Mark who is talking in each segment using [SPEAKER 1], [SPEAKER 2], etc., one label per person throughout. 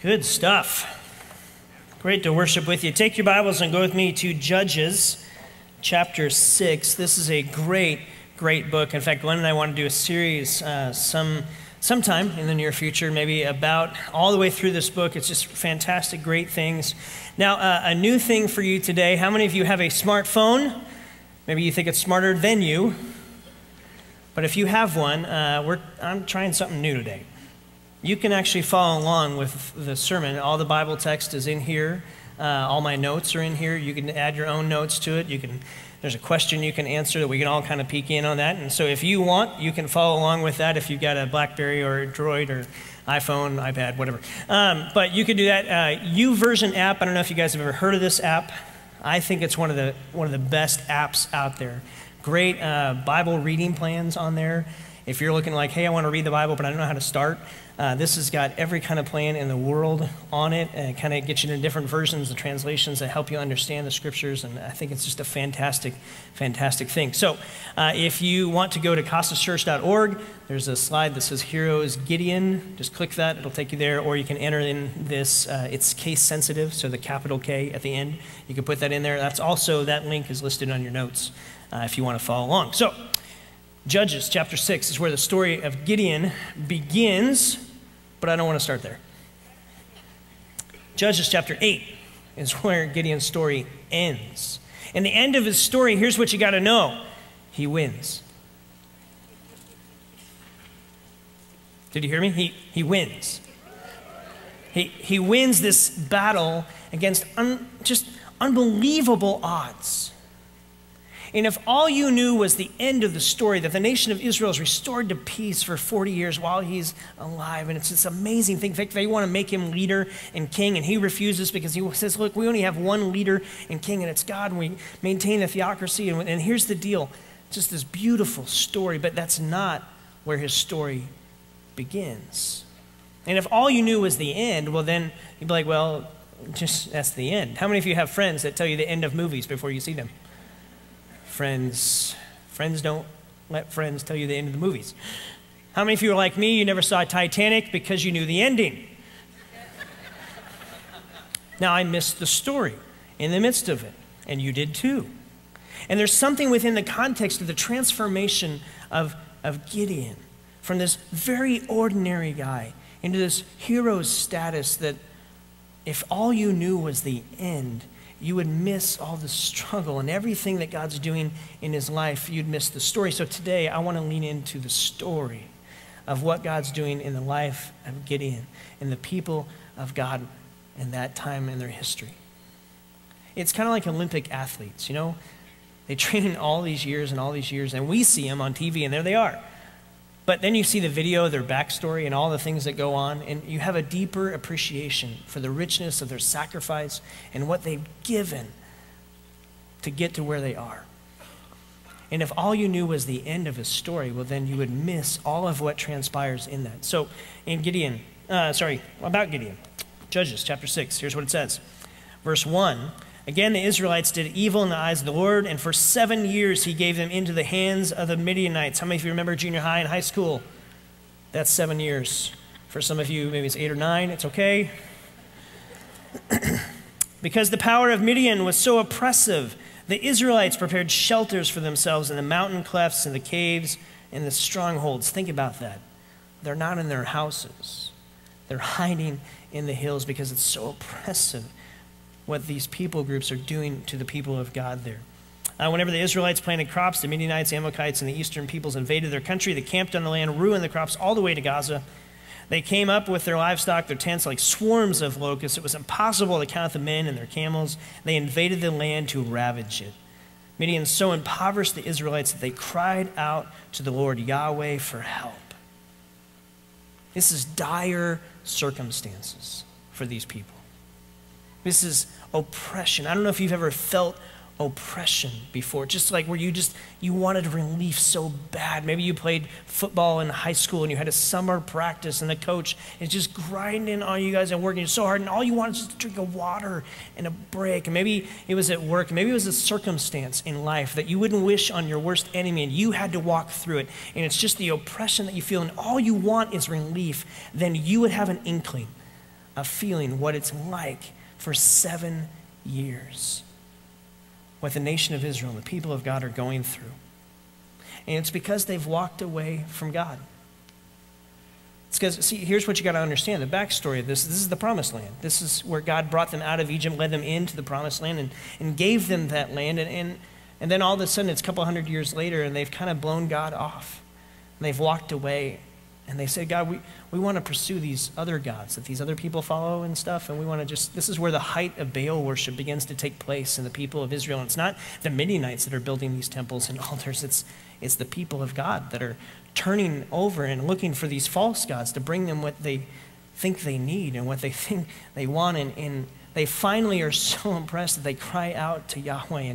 [SPEAKER 1] Good stuff. Great to worship with you. Take your Bibles and go with me to Judges chapter 6. This is a great book. In fact, Glenn and I want to do a series sometime in the near future, maybe about all the way through this book. It's just fantastic, great things. Now, a new thing for you today. How many of you have a smartphone? Maybe you think it's smarter than you. But if you have one, I'm trying something new today. You can actually follow along with the sermon. All the Bible text is in here. All my notes are in here. You can add your own notes to it. There's a question you can answer that we can all kind of peek in on that. And so if you want, you can follow along with that if you've got a BlackBerry or a Droid or iPhone, iPad, whatever. But you can do that. YouVersion app, I don't know if you guys have ever heard of this app. I think it's one of the best apps out there. Great Bible reading plans on there. If you're looking like, hey, I want to read the Bible, but I don't know how to start, this has got every kind of plan in the world on it, and it kind of gets you into different versions and translations that help you understand the scriptures, and I think it's just a fantastic thing. So if you want to go to casaschurch.org, there's a slide that says Heroes Gideon. Just click that, it'll take you there, or you can enter in this, it's case sensitive, so the capital K at the end. You can put that in there. That link is listed on your notes if you want to follow along. So Judges chapter 6 is where the story of Gideon begins, but I don't want to start there. Judges chapter 8 is where Gideon's story ends. And the end of his story, here's what you got to know. He wins. Did you hear me? He wins. He wins this battle against just unbelievable odds. And if all you knew was the end of the story, that the nation of Israel is restored to peace for 40 years while he's alive, and it's this amazing thing. In fact, they want to make him leader and king, and he refuses because he says, look, we only have one leader and king, and it's God, and we maintain a theocracy. And here's the deal. It's just this beautiful story, but that's not where his story begins. And if all you knew was the end, well, then you'd be like, well, that's the end. How many of you have friends that tell you the end of movies before you see them? Friends don't let friends tell you the end of the movies. How many of you are like me? You never saw Titanic because you knew the ending. Now, I missed the story in the midst of it, and you did too. And there's something within the context of the transformation of Gideon from this very ordinary guy into this hero's status that if all you knew was the end, you would miss all the struggle and everything that God's doing in his life. You'd miss the story. So today, I want to lean into the story of what God's doing in the life of Gideon and the people of God in that time in their history. It's kind of like Olympic athletes, you know? They train all these years, and we see them on TV, and there they are. But then you see the video of their backstory and all the things that go on, and you have a deeper appreciation for the richness of their sacrifice and what they've given to get to where they are. And if all you knew was the end of his story, well, then you would miss all of what transpires in that. So in about Gideon, Judges chapter 6, here's what it says. Verse 1, again, the Israelites did evil in the eyes of the Lord, and for 7 years he gave them into the hands of the Midianites. How many of you remember junior high and high school? That's 7 years. For some of you, maybe it's 8 or 9. It's okay. Because the power of Midian was so oppressive, the Israelites prepared shelters for themselves in the mountain clefts and the caves and the strongholds. Think about that. They're not in their houses. They're hiding in the hills because it's so oppressive what these people groups are doing to the people of God there. Whenever the Israelites planted crops, the Midianites, Amalekites, and the eastern peoples invaded their country. They camped on the land, ruined the crops all the way to Gaza. They came up with their livestock, their tents, like swarms of locusts. It was impossible to count the men and their camels. They invaded the land to ravage it. Midian so impoverished the Israelites that they cried out to the Lord Yahweh for help. This is dire circumstances for these people. This is oppression. I don't know if you've ever felt oppression before, just like where you wanted relief so bad. Maybe you played football in high school and you had a summer practice and the coach is just grinding on you guys and working so hard and all you want is just a drink of water and a break. And maybe it was at work, maybe it was a circumstance in life that you wouldn't wish on your worst enemy and you had to walk through it, and it's just the oppression that you feel and all you want is relief. Then you would have an inkling of feeling what it's like for 7 years, what the nation of Israel and the people of God are going through. And it's because they've walked away from God. It's because, see, here's what you got to understand. The backstory of this is the promised land. This is where God brought them out of Egypt, led them into the promised land, and gave them that land. And then all of a sudden, it's a couple hundred years later, and they've kind of blown God off. And they've walked away. And they say, God, we want to pursue these other gods that these other people follow and stuff. And we want to this is where the height of Baal worship begins to take place in the people of Israel. And it's not the Midianites that are building these temples and altars. It's the people of God that are turning over and looking for these false gods to bring them what they think they need and what they think they want. And they finally are so impressed that they cry out to Yahweh.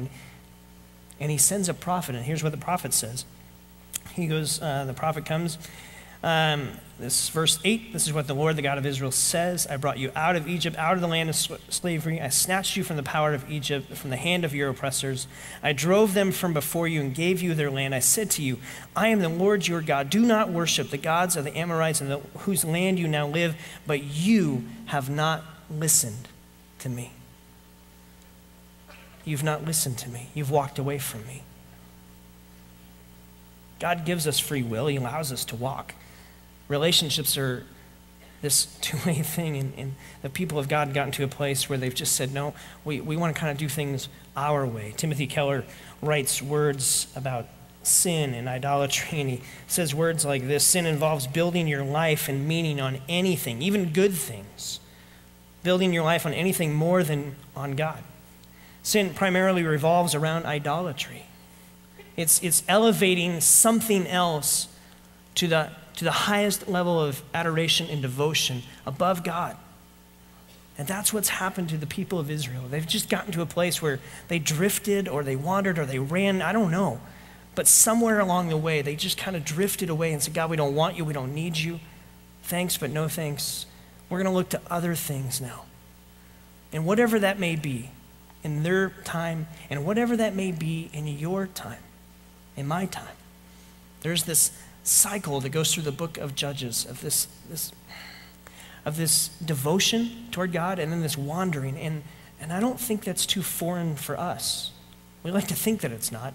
[SPEAKER 1] And he sends a prophet. And here's what the prophet says. He goes, the prophet comes. This is verse 8. This is what the Lord, the God of Israel, says. I brought you out of Egypt, out of the land of slavery. I snatched you from the power of Egypt, from the hand of your oppressors. I drove them from before you and gave you their land. I said to you, I am the Lord your God. Do not worship the gods of the Amorites in whose land you now live, but you have not listened to me. You've not listened to me. You've walked away from me. God gives us free will. He allows us to walk. Relationships are this two-way thing, and the people of God gotten to a place where they've just said, no, we want to kind of do things our way. Timothy Keller writes words about sin and idolatry, and he says words like this: sin involves building your life and meaning on anything, even good things, building your life on anything more than on God. Sin primarily revolves around idolatry. It's elevating something else to the highest level of adoration and devotion above God. And that's what's happened to the people of Israel. They've just gotten to a place where they drifted or they wandered or they ran, I don't know. But somewhere along the way, they just kind of drifted away and said, God, we don't want you, we don't need you. Thanks, but no thanks. We're going to look to other things now. And whatever that may be in their time, and whatever that may be in your time, in my time, there's this cycle that goes through the book of Judges of this devotion toward God and then this wandering. And I don't think that's too foreign for us. We like to think that it's not.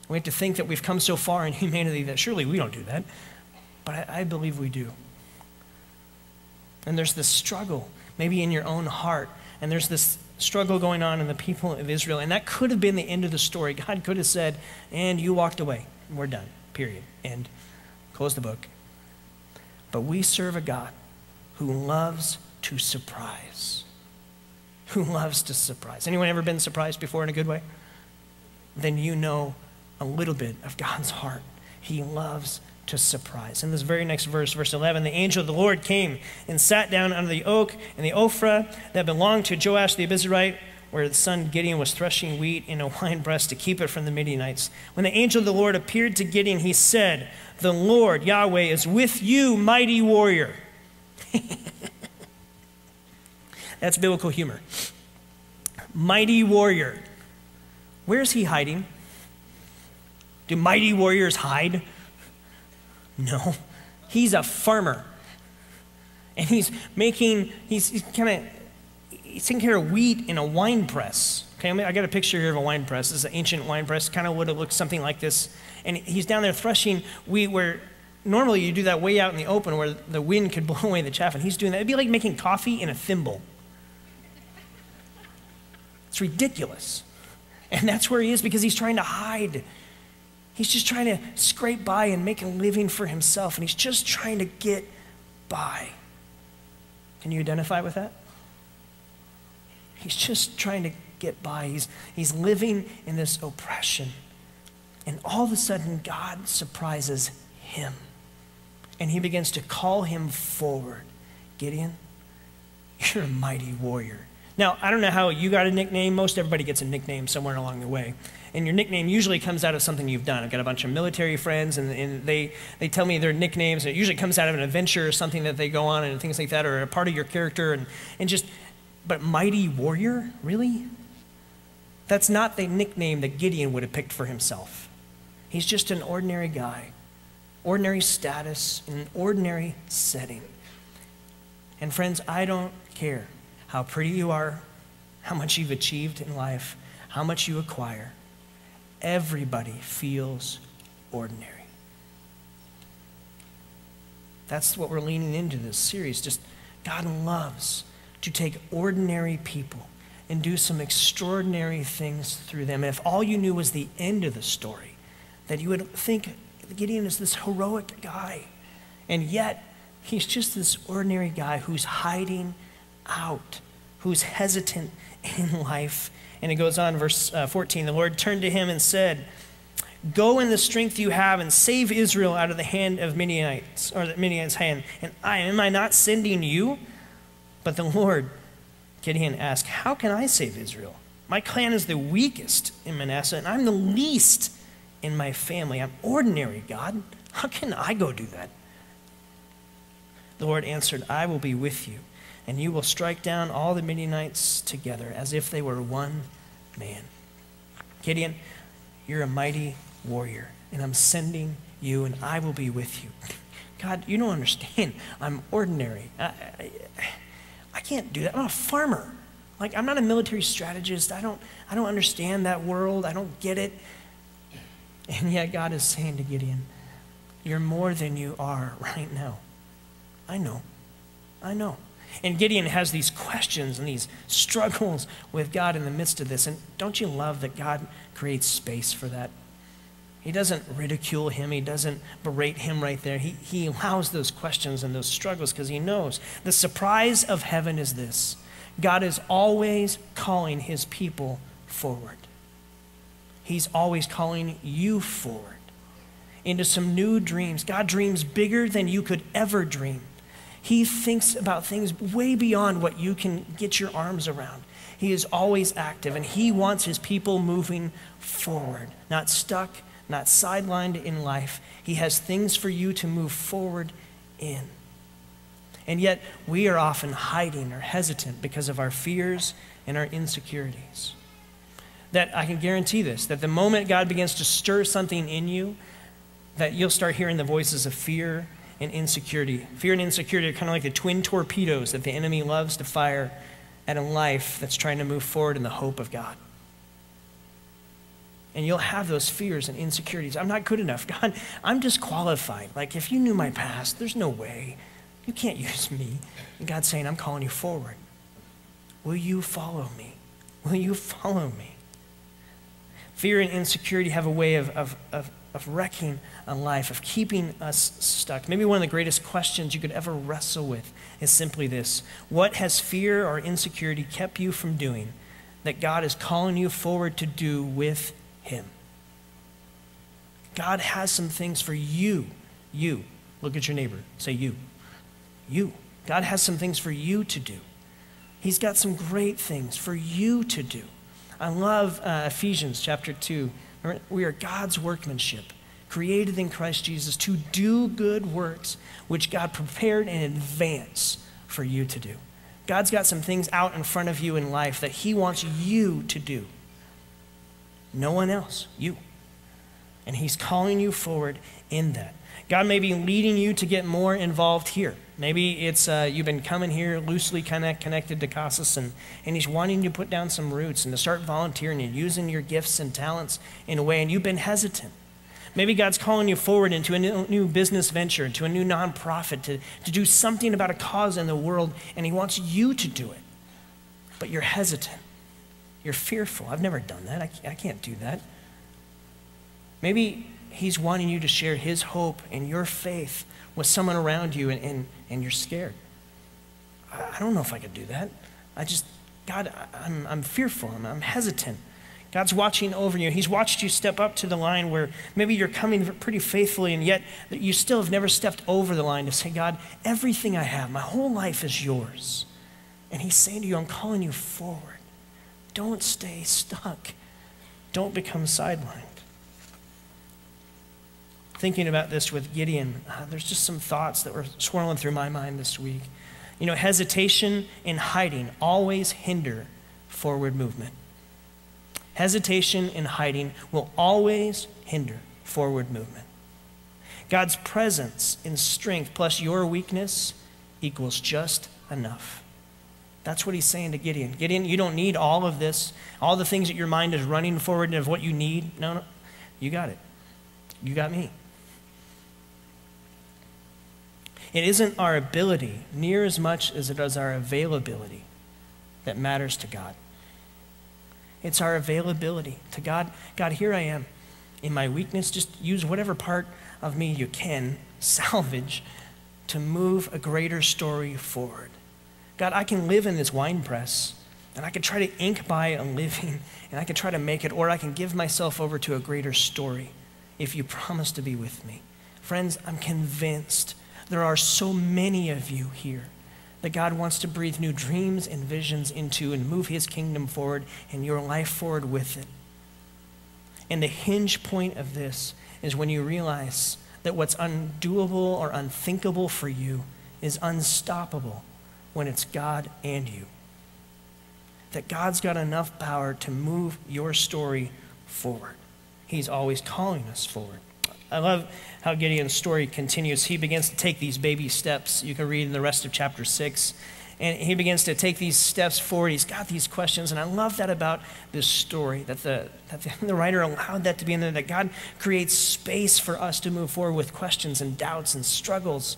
[SPEAKER 1] We like to think that we've come so far in humanity that surely we don't do that. But I believe we do. And there's this struggle, maybe in your own heart, and there's this struggle going on in the people of Israel. And that could have been the end of the story. God could have said, and you walked away. We're done, period. And close the book. But we serve a God who loves to surprise. Who loves to surprise. Anyone ever been surprised before in a good way? Then you know a little bit of God's heart. He loves to surprise. In this very next verse, verse 11, the angel of the Lord came and sat down under the oak and the Ophrah that belonged to Joash the Abiezrite, where the son Gideon was threshing wheat in a winepress to keep it from the Midianites. When the angel of the Lord appeared to Gideon, he said, the Lord, Yahweh, is with you, mighty warrior. That's biblical humor. Mighty warrior. Where's he hiding? Do mighty warriors hide? No. He's a farmer. And he's taking care of wheat in a wine press. Okay, I got a picture here of a wine press. This is an ancient wine press, kind of would have looked something like this. And he's down there threshing wheat where normally you do that way out in the open where the wind could blow away the chaff, and he's doing that. It'd be like making coffee in a thimble. It's ridiculous. And that's where he is because he's trying to hide. He's just trying to scrape by and make a living for himself, and he's just trying to get by. Can you identify with that? He's just trying to get by. He's living in this oppression. And all of a sudden, God surprises him. And he begins to call him forward. Gideon, you're a mighty warrior. Now, I don't know how you got a nickname. Most everybody gets a nickname somewhere along the way. And your nickname usually comes out of something you've done. I've got a bunch of military friends, and they tell me their nicknames. And it usually comes out of an adventure or something that they go on and things like that, or a part of your character. But mighty warrior? Really? That's not the nickname that Gideon would have picked for himself. He's just an ordinary guy, ordinary status, in an ordinary setting. And friends, I don't care how pretty you are, how much you've achieved in life, how much you acquire. Everybody feels ordinary. That's what we're leaning into this series. Just God loves to take ordinary people and do some extraordinary things through them. And if all you knew was the end of the story, that you would think Gideon is this heroic guy. And yet, he's just this ordinary guy who's hiding out, who's hesitant in life. And it goes on, verse 14, the Lord turned to him and said, go in the strength you have and save Israel out of the hand of Midianites, or the Midianites' hand. And am I not sending you? But the Lord, Gideon asked, how can I save Israel? My clan is the weakest in Manasseh, and I'm the least in my family. I'm ordinary, God. How can I go do that? The Lord answered, I will be with you, and you will strike down all the Midianites together as if they were one man. Gideon, you're a mighty warrior, and I'm sending you, and I will be with you. God, you don't understand. I'm ordinary. I can't do that. I'm a farmer. Like, I'm not a military strategist. I don't understand that world. I don't get it. And yet God is saying to Gideon, you're more than you are right now. I know. And Gideon has these questions and these struggles with God in the midst of this. And don't you love that God creates space for that? He doesn't ridicule him. He doesn't berate him right there. He allows those questions and those struggles because he knows. The surprise of heaven is this: God is always calling his people forward. He's always calling you forward into some new dreams. God dreams bigger than you could ever dream. He thinks about things way beyond what you can get your arms around. He is always active, and he wants his people moving forward, not stuck, not sidelined in life. He has things for you to move forward in. And yet, we are often hiding or hesitant because of our fears and our insecurities. That I can guarantee this, that the moment God begins to stir something in you, that you'll start hearing the voices of fear and insecurity. Fear and insecurity are kind of like the twin torpedoes that the enemy loves to fire at a life that's trying to move forward in the hope of God. And you'll have those fears and insecurities. I'm not good enough. God, I'm disqualified. Like, if you knew my past, there's no way. You can't use me. And God's saying, I'm calling you forward. Will you follow me? Will you follow me? Fear and insecurity have a way of wrecking a life, of keeping us stuck. Maybe one of the greatest questions you could ever wrestle with is simply this: what has fear or insecurity kept you from doing that God is calling you forward to do with him? God has some things for you. You. Look at your neighbor. Say you. You. God has some things for you to do. He's got some great things for you to do. I love Ephesians chapter 2. We are God's workmanship, created in Christ Jesus to do good works, which God prepared in advance for you to do. God's got some things out in front of you in life that he wants you to do. No one else, you. And he's calling you forward in that. God may be leading you to get more involved here. Maybe it's you've been coming here loosely kind of connected to Casas, and he's wanting you to put down some roots and to start volunteering and using your gifts and talents in a way, and you've been hesitant. Maybe God's calling you forward into a new business venture, into a new nonprofit, to do something about a cause in the world, and he wants you to do it. But you're hesitant. You're fearful. I've never done that. I can't do that. Maybe he's wanting you to share his hope and your faith with someone around you, and you're scared. I don't know if I could do that. God, I'm fearful. I'm hesitant. God's watching over you. He's watched you step up to the line where maybe you're coming pretty faithfully, and yet you still have never stepped over the line to say, God, everything I have, my whole life is yours. And he's saying to you, I'm calling you forward. Don't stay stuck. Don't become sidelined. Thinking about this with Gideon, there's just some thoughts that were swirling through my mind this week. You know, hesitation and hiding always hinder forward movement. Hesitation and hiding will always hinder forward movement. God's presence and strength plus your weakness equals just enough. That's what he's saying to Gideon. Gideon, you don't need all of this, all the things that your mind is running forward and of what you need. No, you got it. You got me. It isn't our ability near as much as it is our availability that matters to God. It's our availability to God. God, here I am in my weakness. Just use whatever part of me you can salvage to move a greater story forward. God, I can live in this wine press, and I can try to ink by a living, and I can try to make it, or I can give myself over to a greater story if you promise to be with me. Friends, I'm convinced there are so many of you here that God wants to breathe new dreams and visions into and move his kingdom forward and your life forward with it. And the hinge point of this is when you realize that what's undoable or unthinkable for you is unstoppable when it's God and you. That God's got enough power to move your story forward. He's always calling us forward. I love how Gideon's story continues. He begins to take these baby steps. You can read in the rest of chapter 6. And he begins to take these steps forward. He's got these questions. And I love that about this story, that the writer allowed that to be in there, that God creates space for us to move forward with questions and doubts and struggles,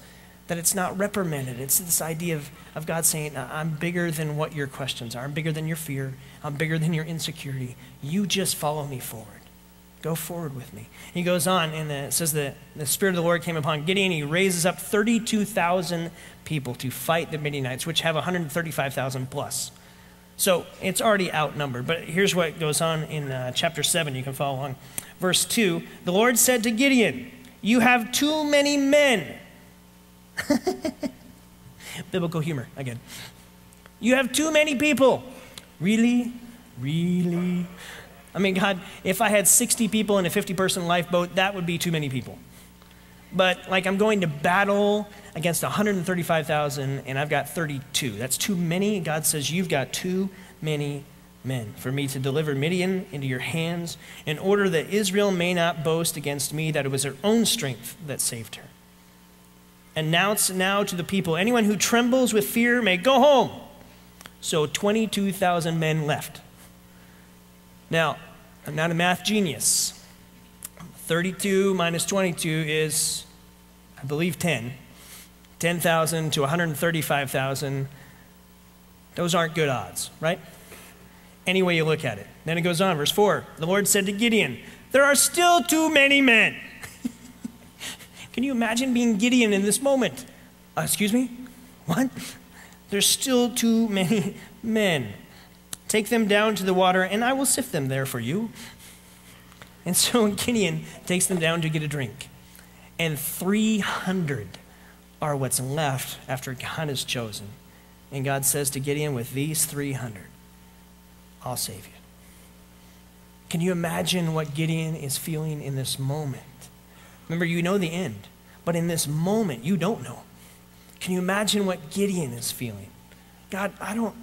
[SPEAKER 1] that it's not reprimanded. It's this idea of God saying, I'm bigger than what your questions are. I'm bigger than your fear. I'm bigger than your insecurity. You just follow me forward. Go forward with me. He goes on, and it says that the Spirit of the Lord came upon Gideon. He raises up 32,000 people to fight the Midianites, which have 135,000 plus. So it's already outnumbered. But here's what goes on in chapter 7. You can follow along. Verse 2, the Lord said to Gideon, you have too many men. Biblical humor, again. You have too many people. Really? Really? I mean, God, if I had 60 people in a 50-person lifeboat, that would be too many people. But, like, I'm going to battle against 135,000, and I've got 32. That's too many. God says, you've got too many men for me to deliver Midian into your hands in order that Israel may not boast against me that it was her own strength that saved her. Announce now to the people, anyone who trembles with fear may go home. So 22,000 men left. Now, I'm not a math genius. 32 minus 22 is, I believe, 10. 10,000 to 135,000. Those aren't good odds, right? Any way you look at it. Then it goes on, verse 4. The Lord said to Gideon, there are still too many men. Can you imagine being Gideon in this moment? Excuse me? What? There's still too many men. Take them down to the water, and I will sift them there for you. And so Gideon takes them down to get a drink. And 300 are what's left after God has chosen. And God says to Gideon, with these 300, I'll save you. Can you imagine what Gideon is feeling in this moment? Remember, you know the end. But in this moment, you don't know. Can you imagine what Gideon is feeling? God, I don't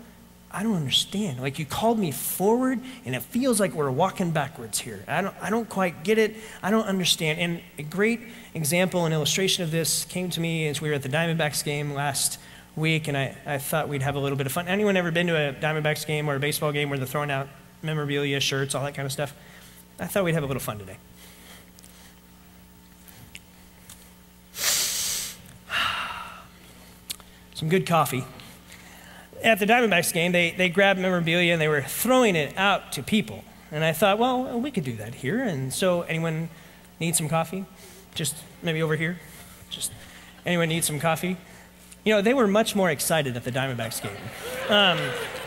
[SPEAKER 1] understand. Like, you called me forward, and it feels like we're walking backwards here. I don't quite get it. I don't understand. And a great example and illustration of this came to me as we were at the Diamondbacks game last week, and I thought we'd have a little bit of fun. Anyone ever been to a Diamondbacks game or a baseball game where they're throwing out memorabilia, shirts, all that kind of stuff? I thought we'd have a little fun today. Some good coffee. At the Diamondbacks game, they grabbed memorabilia and they were throwing it out to people. And I thought, well, we could do that here. And so anyone need some coffee? Just maybe over here? Just anyone need some coffee? You know, they were much more excited at the Diamondbacks game.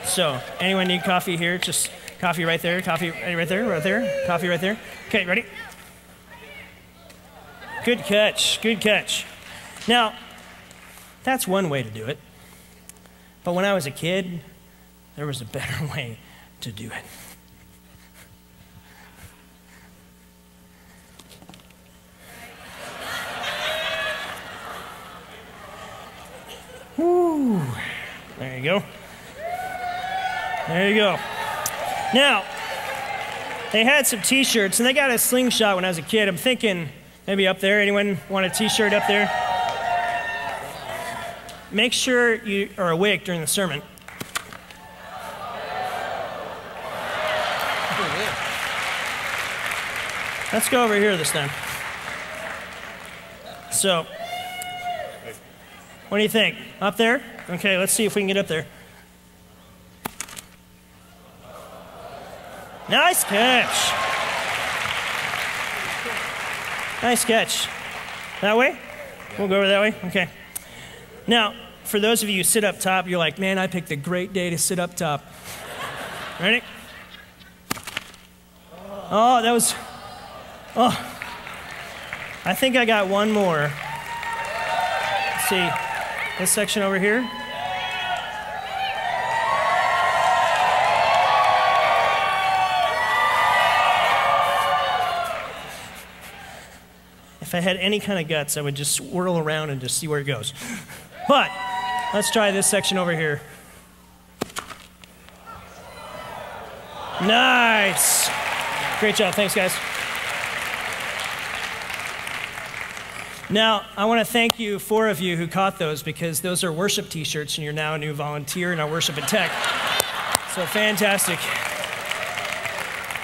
[SPEAKER 1] So anyone need coffee here? Just coffee right there, coffee right there, right there, coffee right there. Okay, ready? Good catch, good catch. Now, that's one way to do it. But when I was a kid, there was a better way to do it. Woo. There you go. There you go. Now, they had some t-shirts, and they got a slingshot when I was a kid. I'm thinking maybe up there. Anyone want a t-shirt up there? make sure you are awake during the sermon. Let's go over here this time. So, what do you think? Up there? Okay, let's see if we can get up there. Nice catch. Nice catch. That way? We'll go over that way? Okay. Now, for those of you who sit up top, you're like, man, I picked a great day to sit up top. Ready? Oh, that was... Oh, I think I got one more. Let's see, this section over here. If I had any kind of guts, I would just swirl around and just see where it goes. But let's try this section over here. Nice. Great job. Thanks, guys. Now, I want to thank you, 4 of you who caught those, because those are worship t-shirts, and you're now a new volunteer in our worship and tech. So fantastic.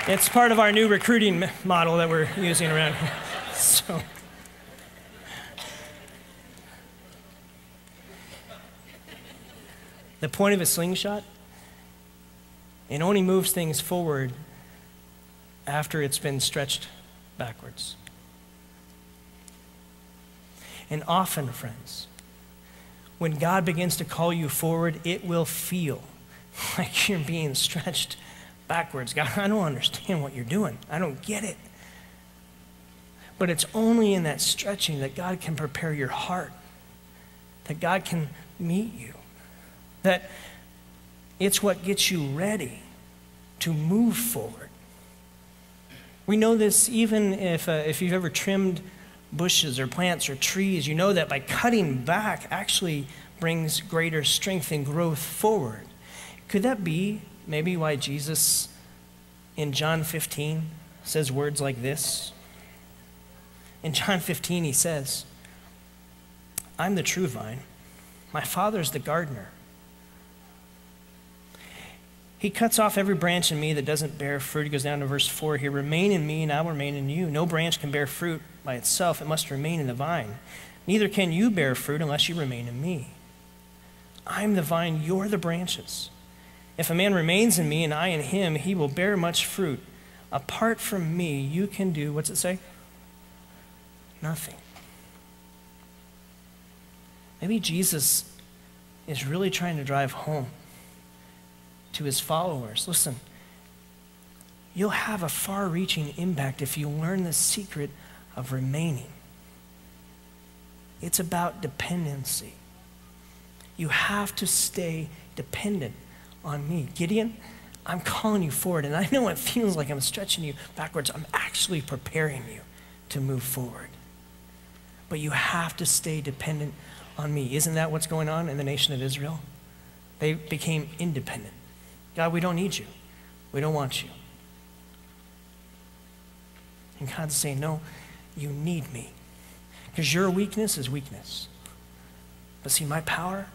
[SPEAKER 1] It's part of our new recruiting model that we're using around here. So. The point of a slingshot, it only moves things forward after it's been stretched backwards. And often, friends, when God begins to call you forward, it will feel like you're being stretched backwards. God, I don't understand what you're doing. I don't get it. But it's only in that stretching that God can prepare your heart, that God can meet you, that it's what gets you ready to move forward. We know this even if you've ever trimmed bushes or plants or trees, you know that by cutting back actually brings greater strength and growth forward. Could that be maybe why Jesus in John 15 says words like this? In John 15 he says, I'm the true vine, my Father's the gardener. He cuts off every branch in me that doesn't bear fruit. He goes down to verse 4 here. Remain in me and I will remain in you. No branch can bear fruit by itself. It must remain in the vine. Neither can you bear fruit unless you remain in me. I'm the vine, you're the branches. If a man remains in me and I in him, he will bear much fruit. Apart from me, you can do, what's it say? Nothing. Maybe Jesus is really trying to drive home to his followers. Listen, you'll have a far-reaching impact if you learn the secret of remaining. It's about dependency. You have to stay dependent on me. Gideon, I'm calling you forward, and I know it feels like I'm stretching you backwards. I'm actually preparing you to move forward. But you have to stay dependent on me. Isn't that what's going on in the nation of Israel? They became independent. God, we don't need you. We don't want you. And God's saying, no, you need me. Because your weakness is weakness. But see, my power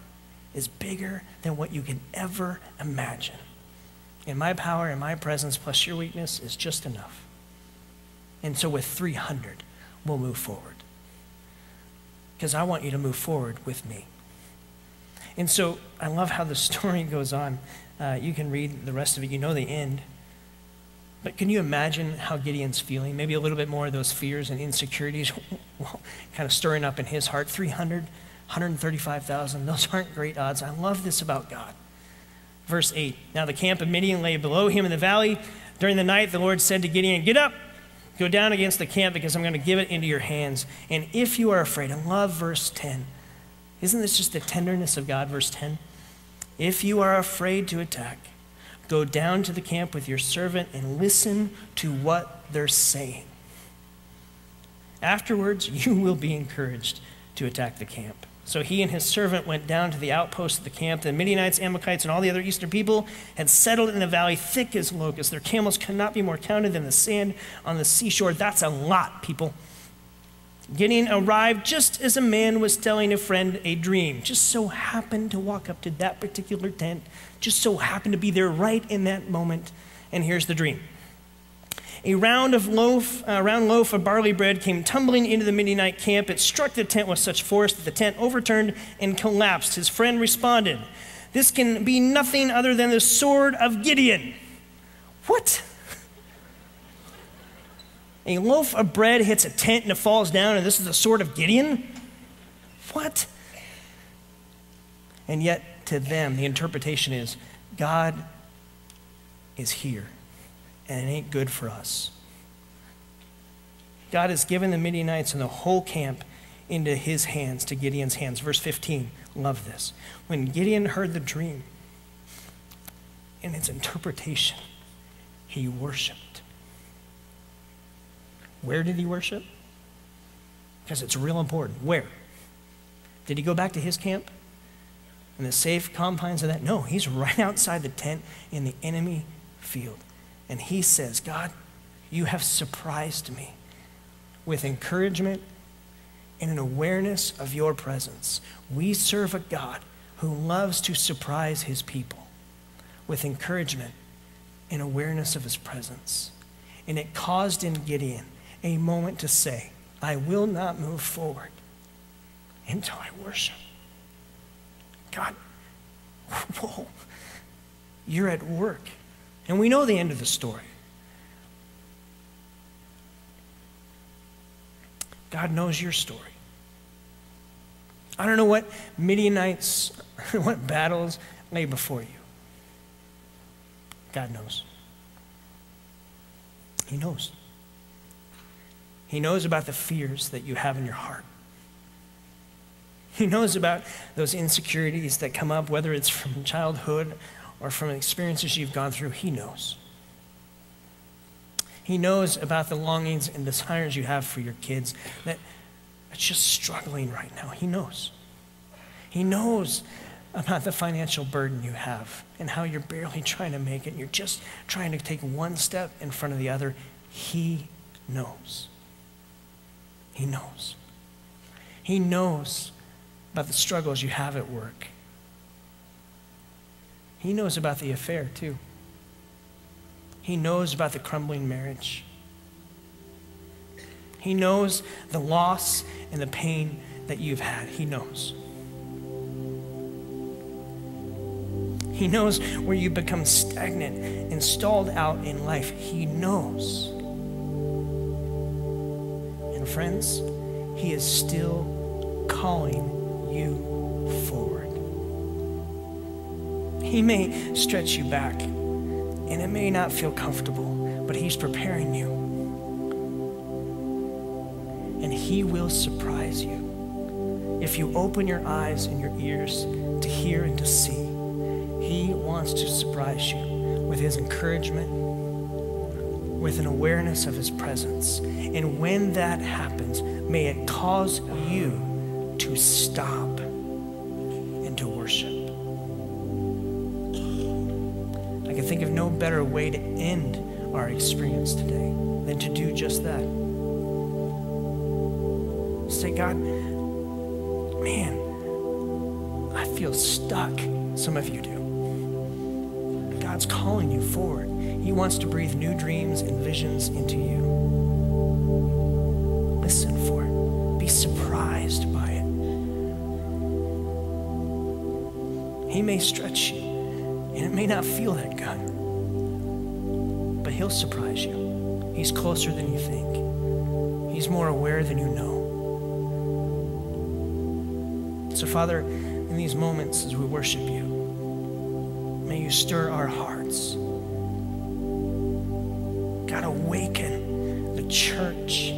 [SPEAKER 1] is bigger than what you can ever imagine. And my power and my presence plus your weakness is just enough. And so with 300, we'll move forward. Because I want you to move forward with me. And so I love how the story goes on. You can read the rest of it. You know the end. But can you imagine how Gideon's feeling? Maybe a little bit more of those fears and insecurities kind of stirring up in his heart. 300, 135,000. Those aren't great odds. I love this about God. Verse 8. Now the camp of Midian lay below him in the valley. During the night, the Lord said to Gideon, get up, go down against the camp because I'm going to give it into your hands. And if you are afraid, I love verse 10. Isn't this just the tenderness of God? Verse 10. If you are afraid to attack, go down to the camp with your servant and listen to what they're saying. Afterwards, you will be encouraged to attack the camp. So he and his servant went down to the outpost of the camp. The Midianites, Amalekites, and all the other eastern people had settled in the valley thick as locusts. Their camels could not be more counted than the sand on the seashore. That's a lot, people. Gideon arrived just as a man was telling a friend a dream. Just so happened to walk up to that particular tent, just so happened to be there right in that moment. And here's the dream. A round loaf of barley bread came tumbling into the Midianite camp. It struck the tent with such force that the tent overturned and collapsed. His friend responded, "This can be nothing other than the sword of Gideon." What? A loaf of bread hits a tent and it falls down, and this is the sword of Gideon? What? And yet, to them, the interpretation is, God is here, and it ain't good for us. God has given the Midianites and the whole camp into his hands, to Gideon's hands. Verse 15, love this. When Gideon heard the dream and its interpretation, he worshiped. Where did he worship? Because it's real important. Where? Did he go back to his camp? In the safe confines of that? No, he's right outside the tent in the enemy field. And he says, God, you have surprised me with encouragement and an awareness of your presence. We serve a God who loves to surprise his people with encouragement and awareness of his presence. And it caused in Gideon a moment to say, I will not move forward until I worship. God, whoa, you're at work. And we know the end of the story. God knows your story. I don't know what Midianites, what battles lay before you. God knows. He knows. He knows about the fears that you have in your heart. He knows about those insecurities that come up, whether it's from childhood or from experiences you've gone through. He knows. He knows about the longings and desires you have for your kids that are just struggling right now. He knows. He knows about the financial burden you have and how you're barely trying to make it. You're just trying to take one step in front of the other. He knows. He knows. He knows about the struggles you have at work. He knows about the affair too. He knows about the crumbling marriage. He knows the loss and the pain that you've had. He knows. He knows where you become stagnant and stalled out in life. He knows. And friends, he is still calling you forward. He may stretch you back, and it may not feel comfortable, but he's preparing you. And he will surprise you. If you open your eyes and your ears to hear and to see, he wants to surprise you with his encouragement, with an awareness of his presence. And when that happens, may it cause you to stop and to worship. I can think of no better way to end our experience today than to do just that. Say, God, man, I feel stuck. Some of you do. God's calling you forward. He wants to breathe new dreams and visions into you. Listen for it. Be surprised by it. He may stretch you, and it may not feel that good, but he'll surprise you. He's closer than you think. He's more aware than you know. So, Father, in these moments as we worship you, may you stir our hearts. God, awaken the church